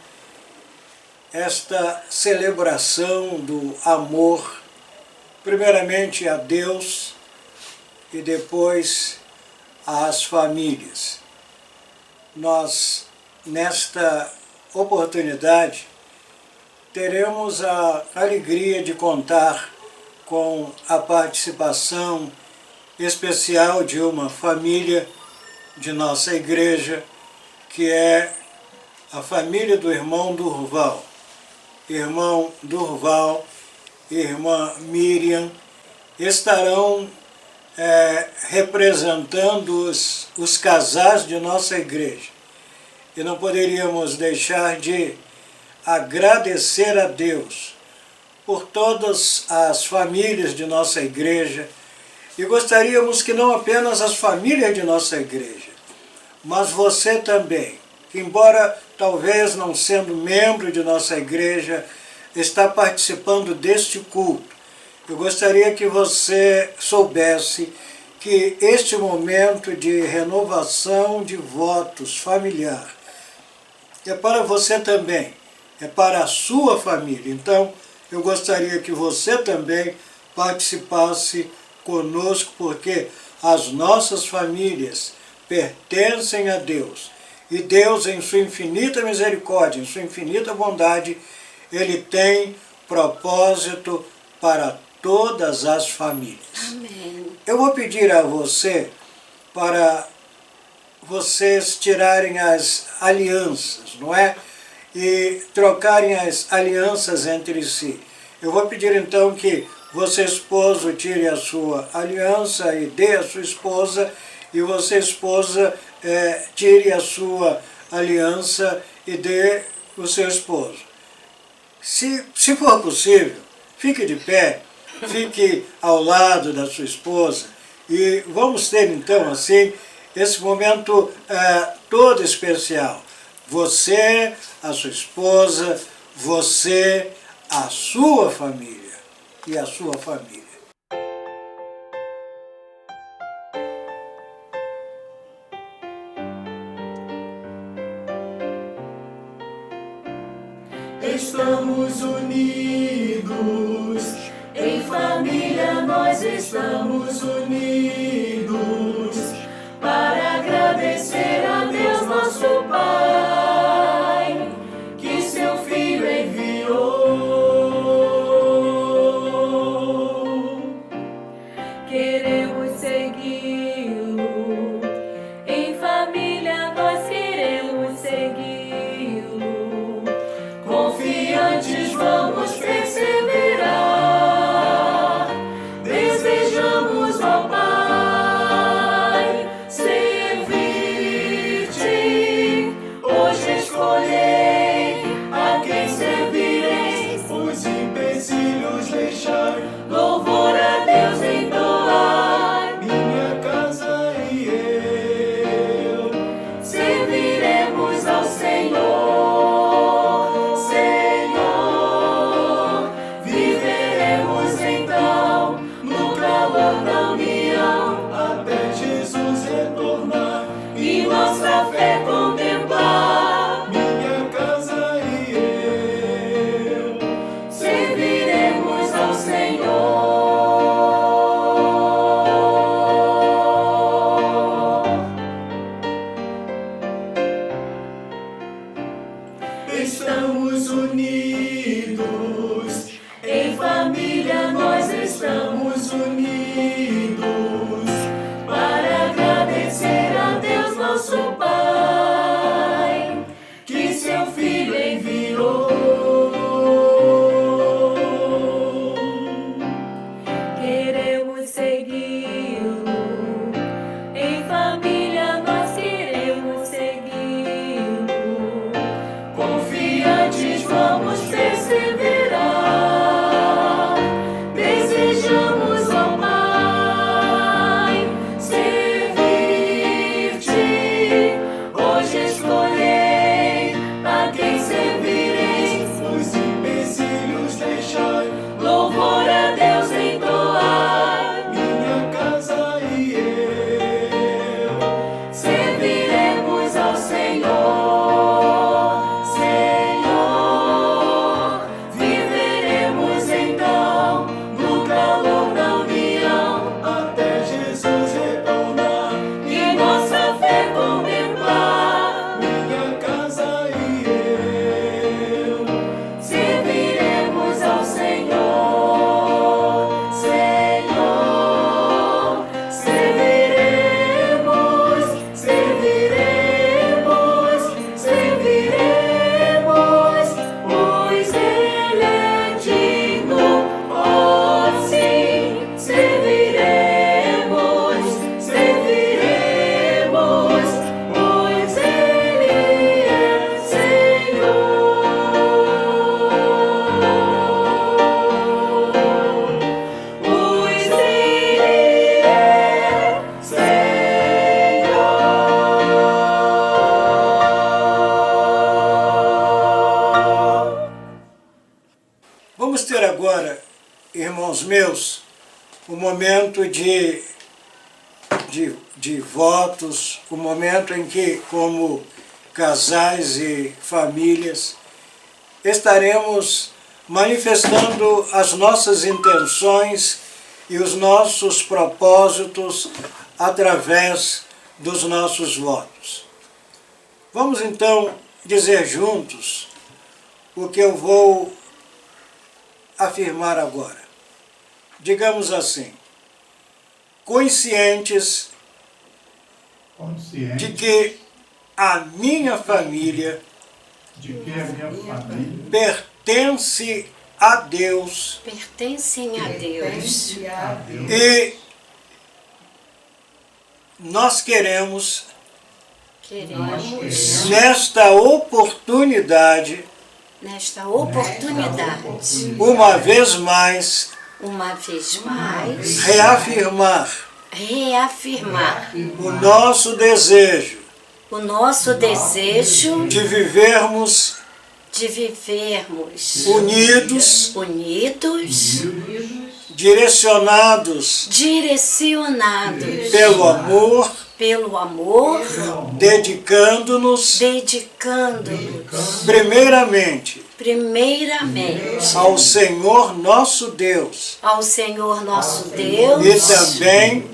[SPEAKER 7] esta celebração do amor, primeiramente a Deus e depois às famílias. Nós, nesta oportunidade, teremos a alegria de contar com a participação especial de uma família de nossa igreja, que é a família do irmão Durval. Irmão Durval e irmã Miriam estarão representando os casais de nossa igreja. E não poderíamos deixar de agradecer a Deus por todas as famílias de nossa igreja, e gostaríamos que não apenas as famílias de nossa igreja, mas você também, que embora talvez não sendo membro de nossa igreja, está participando deste culto. Eu gostaria que você soubesse que este momento de renovação de votos familiar é para você também, é para a sua família. Então, eu gostaria que você também participasse conosco, porque as nossas famílias pertencem a Deus. E Deus, em sua infinita misericórdia, em sua infinita bondade, Ele tem propósito para todas as famílias.
[SPEAKER 8] Amém.
[SPEAKER 7] Eu vou pedir a você para vocês tirarem as alianças, não é? E trocarem as alianças entre si. Eu vou pedir então que você, esposo, tire a sua aliança e dê a sua esposa, e você, esposa, tire a sua aliança e dê o seu esposo. Se for possível, fique de pé, fique ao lado da sua esposa, e vamos ter então assim esse momento todo especial. Você, a sua esposa, você, a sua família e a sua família.
[SPEAKER 2] Estamos unidos, em família nós estamos unidos, para agradecer a Deus nosso Pai, que seu Filho enviou. queremos segui-lo. Em família nós queremos segui-lo. Confiantes vamos perseverar. Desejamos, ó Pai, servir-te. Hoje escolhei a quem servirei.
[SPEAKER 8] Os empecilhos deixai,
[SPEAKER 2] Louvor a Deus entoar.
[SPEAKER 8] minha casa e eu.
[SPEAKER 2] Serviremos ao Senhor, Senhor. Viveremos então no calor da união
[SPEAKER 8] Até Jesus retornar,
[SPEAKER 2] e nossa fé contemplar.
[SPEAKER 8] minha casa e eu.
[SPEAKER 2] Serviremos ao Senhor, Senhor. Serviremos, serviremos, serviremos, pois Ele é digno. Oh, sim, serviremos, serviremos, pois Ele é Senhor. Pois Ele é Senhor.
[SPEAKER 7] Vamos ter agora, irmãos meus, um momento de votos, um momento em que, como casais e famílias, estaremos manifestando as nossas intenções e os nossos propósitos através dos nossos votos. Vamos então dizer juntos o que eu vou afirmar agora. Digamos assim: conscientes de que a minha família pertence a Deus
[SPEAKER 9] Pertencem a Deus.
[SPEAKER 7] e nós queremos,
[SPEAKER 9] Queremos,
[SPEAKER 7] nesta oportunidade,
[SPEAKER 9] nesta oportunidade,
[SPEAKER 7] uma vez mais,
[SPEAKER 9] uma vez mais,
[SPEAKER 7] reafirmar
[SPEAKER 9] reafirmar
[SPEAKER 7] o nosso desejo
[SPEAKER 9] o nosso desejo
[SPEAKER 7] de vivermos
[SPEAKER 9] de vivermos
[SPEAKER 7] unidos,
[SPEAKER 9] unidos,
[SPEAKER 7] direcionados
[SPEAKER 9] direcionados
[SPEAKER 7] pelo amor,
[SPEAKER 9] pelo amor,
[SPEAKER 7] dedicando-nos
[SPEAKER 9] dedicando-nos
[SPEAKER 7] primeiramente
[SPEAKER 9] primeiramente
[SPEAKER 7] ao Senhor nosso Deus
[SPEAKER 9] ao Senhor nosso
[SPEAKER 7] e
[SPEAKER 9] Deus
[SPEAKER 7] também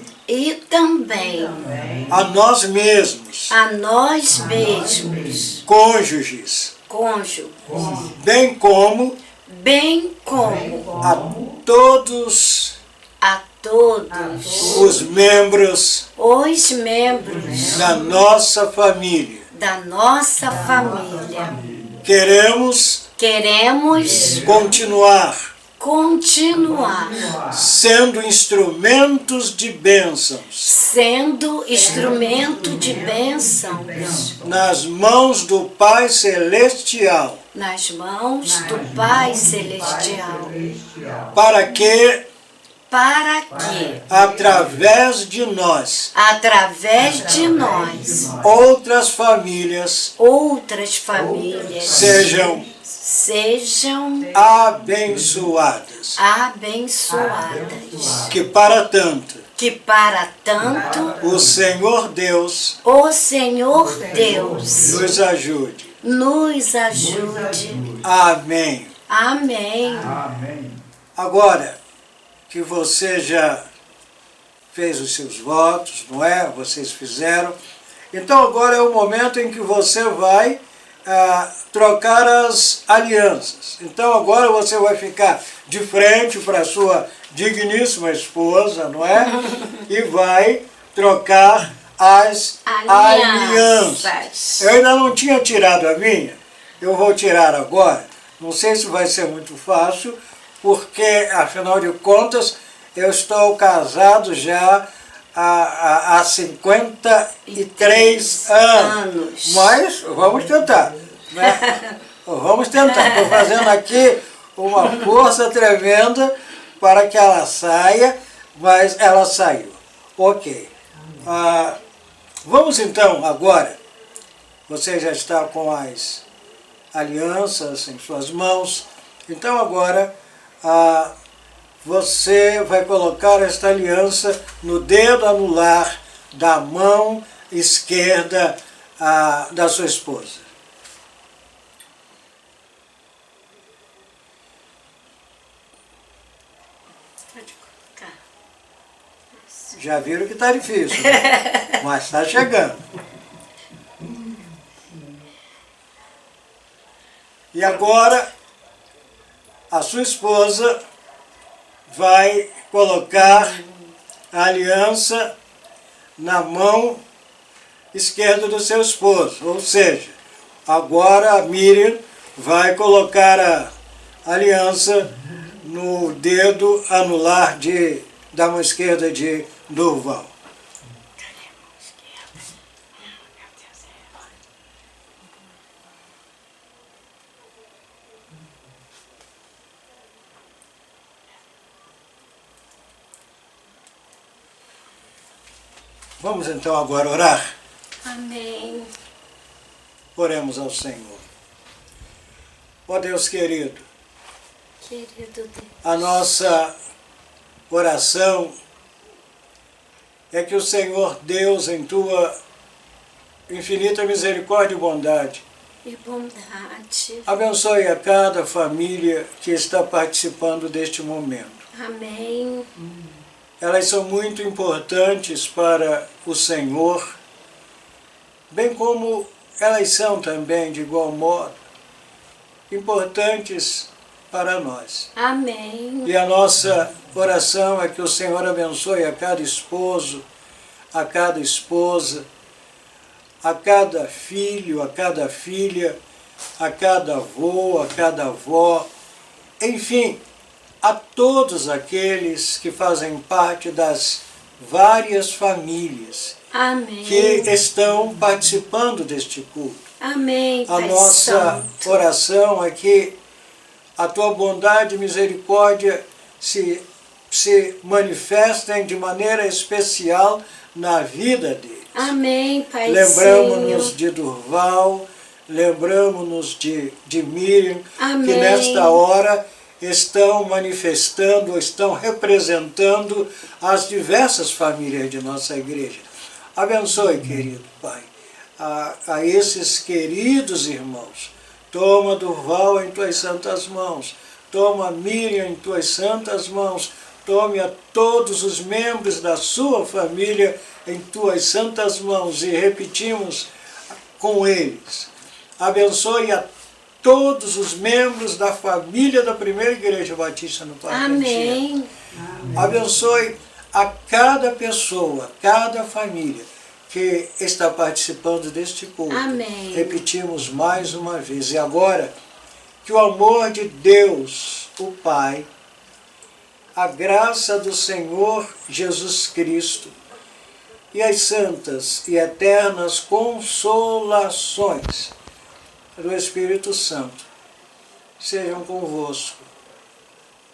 [SPEAKER 7] a nós mesmos,
[SPEAKER 9] a nós mesmos,
[SPEAKER 7] cônjuges, bem como
[SPEAKER 9] a
[SPEAKER 7] todos
[SPEAKER 9] todos
[SPEAKER 7] os membros
[SPEAKER 9] os membros
[SPEAKER 7] da nossa família.
[SPEAKER 9] da nossa família.
[SPEAKER 7] Queremos continuar sendo instrumentos de bênçãos
[SPEAKER 9] sendo instrumento de bênçãos
[SPEAKER 7] nas mãos do Pai Celestial,
[SPEAKER 9] nas mãos do Pai Celestial,
[SPEAKER 7] para que, através de nós, outras famílias sejam abençoadas. Que para tanto o Senhor Deus
[SPEAKER 9] nos ajude.
[SPEAKER 7] Amém.
[SPEAKER 9] Amém.
[SPEAKER 7] Agora que você já fez os seus votos, não é? Vocês fizeram. Então agora é o momento em que você vai trocar as alianças. Então agora você vai ficar de frente para a sua digníssima esposa, não é? E vai trocar as alianças. Eu ainda não tinha tirado a minha, eu vou tirar agora. Não sei se vai ser muito fácil, porque afinal de contas eu estou casado já há 53 anos. Mas vamos tentar. Né? Vamos tentar. Estou fazendo aqui uma força tremenda para que ela saia, mas ela saiu. Ok. Vamos então agora. Você já está com as alianças em suas mãos. Então agora você vai colocar esta aliança no dedo anular da mão esquerda da sua esposa. Já viram que está difícil, né? Mas está chegando. E agora a sua esposa vai colocar a aliança na mão esquerda do seu esposo. Ou seja, agora a Miriam vai colocar a aliança no dedo anular da mão esquerda de Durval. Vamos então agora orar.
[SPEAKER 9] Amém.
[SPEAKER 7] Oremos ao Senhor. Ó Deus querido,
[SPEAKER 9] Querido Deus.
[SPEAKER 7] a nossa oração é que o Senhor Deus, em Tua infinita misericórdia e bondade,
[SPEAKER 9] E bondade.
[SPEAKER 7] abençoe a cada família que está participando deste momento.
[SPEAKER 9] Amém.
[SPEAKER 7] Elas são muito importantes para o Senhor, bem como elas são também, de igual modo, importantes para nós.
[SPEAKER 9] Amém.
[SPEAKER 7] E a nossa oração é que o Senhor abençoe a cada esposo, a cada esposa, a cada filho, a cada filha, a cada avô, a cada avó, enfim, a todos aqueles que fazem parte das várias famílias
[SPEAKER 9] Amém.
[SPEAKER 7] que estão participando deste culto.
[SPEAKER 9] Amém,
[SPEAKER 7] A
[SPEAKER 9] Pai
[SPEAKER 7] nossa
[SPEAKER 9] Santo.
[SPEAKER 7] oração é que a Tua bondade e misericórdia se manifestem de maneira especial na vida deles.
[SPEAKER 9] Amém, Pai
[SPEAKER 7] Lembramos-nos de Durval, lembramos-nos de Miriam,
[SPEAKER 9] Amém.
[SPEAKER 7] que nesta hora estão manifestando, estão representando as diversas famílias de nossa igreja. Abençoe, querido Pai, a esses queridos irmãos. Toma Durval em Tuas santas mãos, toma Miriam em Tuas santas mãos, tome a todos os membros da sua família em Tuas santas mãos e repetimos com eles. Abençoe a todos os membros da família da Primeira Igreja Batista no Parque
[SPEAKER 9] Amém.
[SPEAKER 7] Anchieta. Abençoe a cada pessoa, cada família que está participando deste culto.
[SPEAKER 9] Amém.
[SPEAKER 7] Repetimos mais uma vez. E agora, que o amor de Deus, o Pai, a graça do Senhor Jesus Cristo e as santas e eternas consolações do Espírito Santo sejam convosco.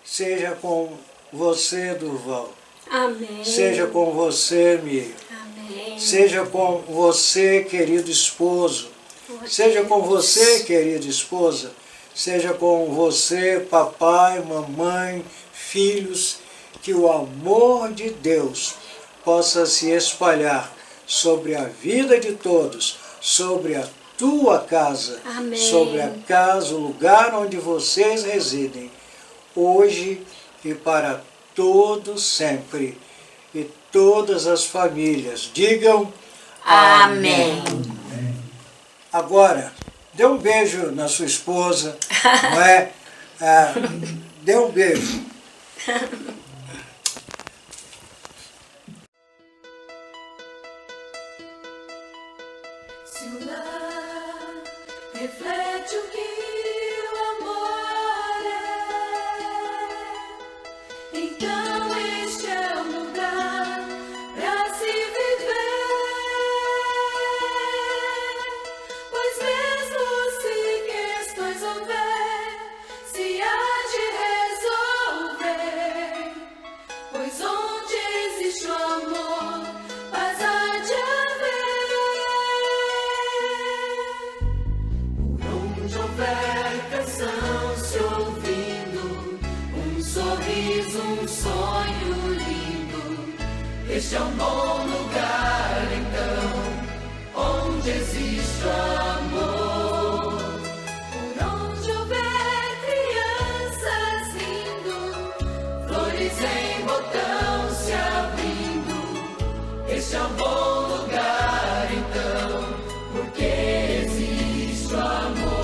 [SPEAKER 7] Seja com você, Durval.
[SPEAKER 9] Amém.
[SPEAKER 7] Seja com você, Miriam.
[SPEAKER 9] Amém.
[SPEAKER 7] Seja com você, querido esposo. Seja com você, querida esposa. Seja com você, papai, mamãe, filhos. Que o amor de Deus possa se espalhar sobre a vida de todos, sobre a tua casa,
[SPEAKER 9] Amém.
[SPEAKER 7] sobre a casa, o lugar onde vocês residem, hoje e para todos sempre. E todas as famílias digam
[SPEAKER 9] Amém.
[SPEAKER 7] Agora, dê um beijo na sua esposa, não é? Dê um beijo.
[SPEAKER 2] Se o lar reflete o que o amor é, então este existe o amor, mas há de haver. Por onde houver canção se ouvindo, um sorriso, um sonho lindo, este é um bom lugar então, onde existe o amor. Por onde houver crianças rindo, flores em botão se abrindo, este é um bom lugar então, porque existe o amor.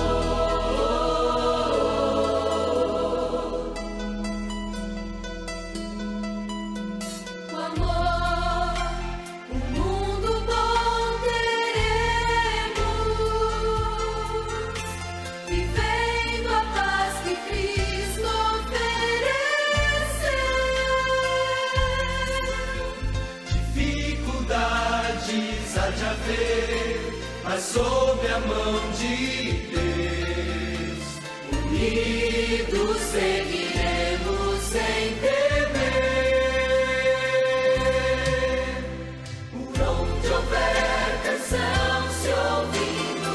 [SPEAKER 2] O amor, um mundo bom teremos, vivendo a paz que Cristo ofereceu.
[SPEAKER 8] Dificuldades há de haver, mas sob a mão de Deus, unidos seguiremos sem temer. Por onde houver canção se ouvindo,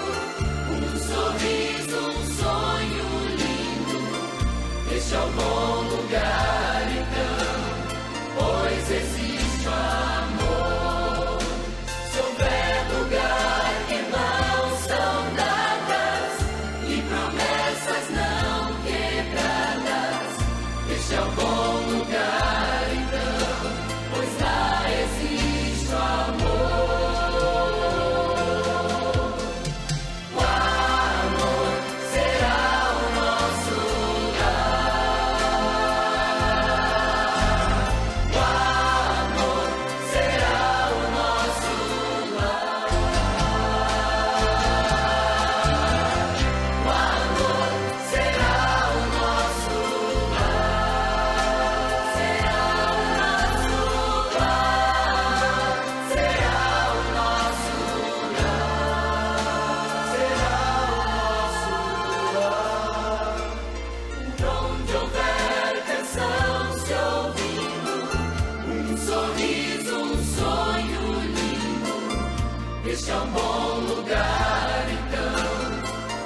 [SPEAKER 8] um sorriso, um sonho lindo, este é um bom lugar então, pois existe o amor. Se houver lugar que mãos são dadas e promessas não quebradas, este é um bom lugar então, pois lá existe o amor. O amor será o nosso lar. O amor será o nosso lar. O amor será o nosso lar. Será o nosso lar. Será o nosso lar. Será o nosso lar. Por onde houver canção se ouvindo, um sorriso, um sonho lindo, este é um bom lugar então,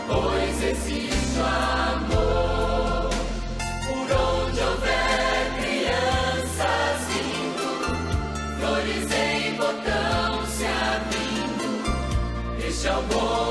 [SPEAKER 8] pois existe o amor. Por onde houver crianças rindo, flores em botão se abrindo, este é o bom